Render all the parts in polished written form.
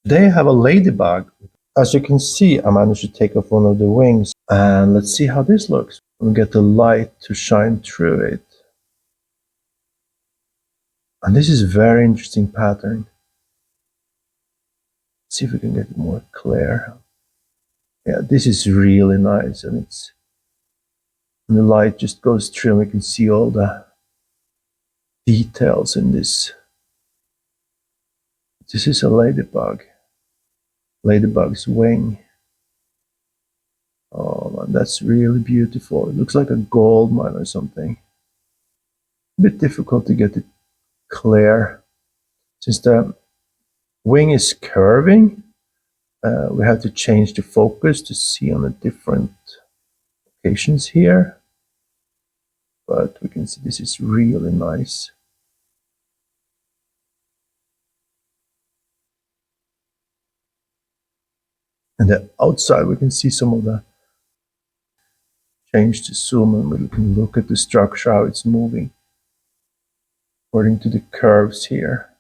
Today I have a ladybug. As you can see, I managed to take off one of the wings, and let's see how this looks. We'll get the light to shine through it. And this is a very interesting pattern. Let's see if we can get it more clear. Yeah, this is really nice, and the light just goes through and we can see all the details in this. This is a ladybug. Ladybug's wing. Oh man, that's really beautiful. It looks like a gold mine or something. A bit difficult to get it clear. Since the wing is curving, we have to change the focus to see on the different locations here. But we can see this is really nice. And the outside, we can see some of the change to zoom, and we can look at the structure, how it's moving according to the curves here.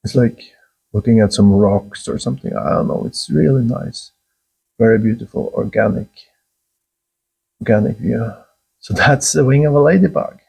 It's like looking at some rocks or something. I don't know. It's really nice. Very beautiful, organic view. So that's the wing of a ladybug.